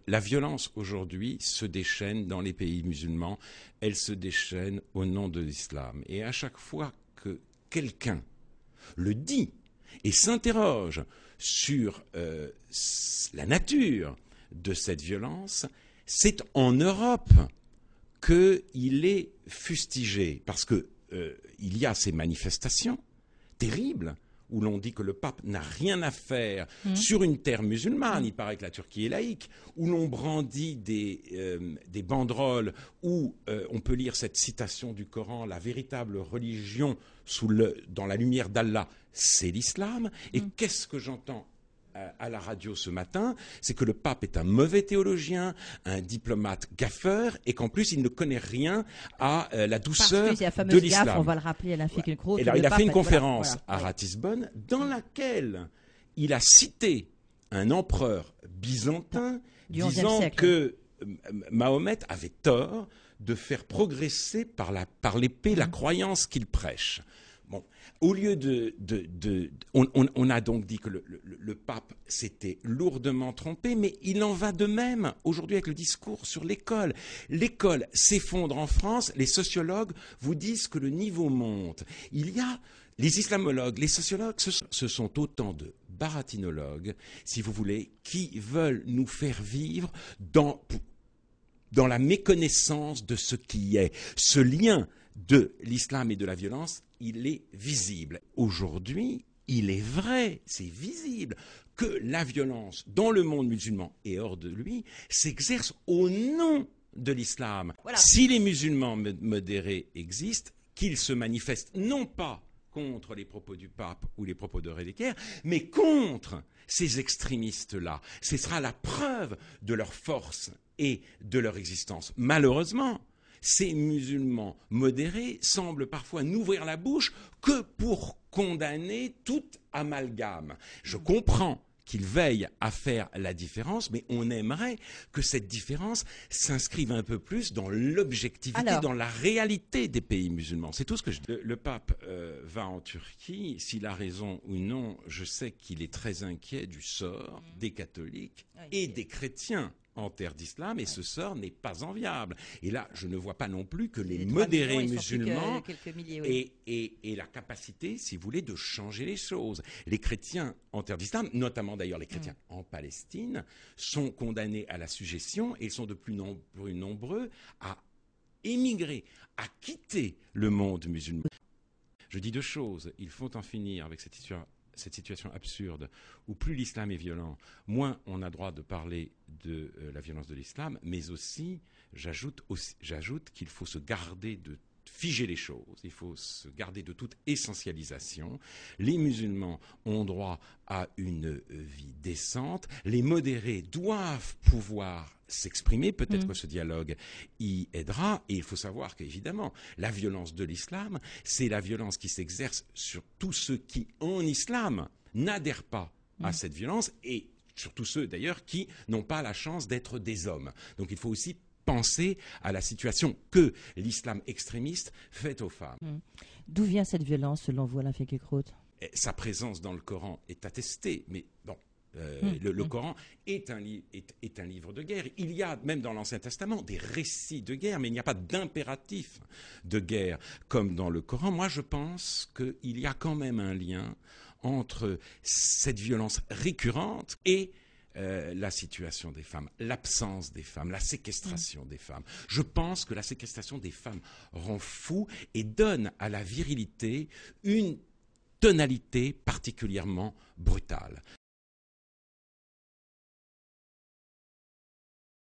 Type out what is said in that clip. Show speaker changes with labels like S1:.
S1: La violence aujourd'hui se déchaîne dans les pays musulmans, elle se déchaîne au nom de l'islam. Et à chaque fois que quelqu'un le dit et s'interroge sur la nature de cette violence, c'est en Europe qu'il est fustigé. Parce que il y a ces manifestations terribles où l'on dit que le pape n'a rien à faire sur une terre musulmane, il paraît que la Turquie est laïque, où l'on brandit des banderoles, où on peut lire cette citation du Coran, la véritable religion dans la lumière d'Allah, c'est l'islam. Et qu'est-ce que j'entends à la radio ce matin, c'est que le pape est un mauvais théologien, un diplomate gaffeur, et qu'en plus il ne connaît rien à la douceur de l'islam.
S2: Gaffe, on va le rappeler à la Finkielkraut.
S1: Et alors, il a fait une conférence à Ratisbonne dans laquelle il a cité un empereur byzantin disant que Mahomet avait tort de faire progresser par l'épée la croyance qu'il prêche. Bon, au lieu on a donc dit que le pape s'était lourdement trompé, mais il en va de même aujourd'hui avec le discours sur l'école. L'école s'effondre en France, les sociologues vous disent que le niveau monte. Il y a les islamologues, les sociologues, ce sont autant de baratinologues, si vous voulez, qui veulent nous faire vivre dans la méconnaissance de ce qui est. Ce lien de l'islam et de la violence, il est visible. Aujourd'hui, il est vrai, c'est visible, que la violence dans le monde musulman et hors de lui s'exerce au nom de l'islam. Voilà. Si les musulmans modérés existent, qu'ils se manifestent non pas contre les propos du pape ou les propos de Rédeker, mais contre ces extrémistes-là. Ce sera la preuve de leur force et de leur existence. Malheureusement, ces musulmans modérés semblent parfois n'ouvrir la bouche que pour condamner tout amalgame. Je comprends qu'ils veillent à faire la différence, mais on aimerait que cette différence s'inscrive un peu plus dans l'objectivité, dans la réalité des pays musulmans. C'est tout ce que je dis. Le pape va en Turquie. S'il a raison ou non, je sais qu'il est très inquiet du sort des catholiques et des chrétiens en terre d'islam, et ce sort n'est pas enviable. Et là, je ne vois pas non plus que les modérés musulmans aient la capacité, si vous voulez, de changer les choses. Les chrétiens en terre d'islam, notamment d'ailleurs les chrétiens en Palestine, sont condamnés à la suggestion, et ils sont de plus nombreux à émigrer, à quitter le monde musulman. Je dis deux choses. Il faut en finir avec cette situation absurde où plus l'islam est violent, moins on a droit de parler de la violence de l'islam, mais aussi, j'ajoute qu'il faut se garder de figer les choses, il faut se garder de toute essentialisation. Les musulmans ont droit à une vie décente, les modérés doivent pouvoir s'exprimer, peut-être que ce dialogue y aidera, et il faut savoir qu'évidemment, la violence de l'islam, c'est la violence qui s'exerce sur tous ceux qui, en islam, n'adhèrent pas à cette violence, et sur tous ceux d'ailleurs qui n'ont pas la chance d'être des hommes. Donc il faut aussi penser à la situation que l'islam extrémiste fait aux femmes.
S2: D'où vient cette violence selon vous, Alain Finkielkraut ?
S1: Sa présence dans le Coran est attestée, mais bon, le Coran est un livre de guerre. Il y a même dans l'Ancien Testament des récits de guerre, mais il n'y a pas d'impératif de guerre comme dans le Coran. Moi, je pense qu'il y a quand même un lien entre cette violence récurrente et la situation des femmes, l'absence des femmes, la séquestration des femmes. Je pense que la séquestration des femmes rend fou et donne à la virilité une tonalité particulièrement brutale.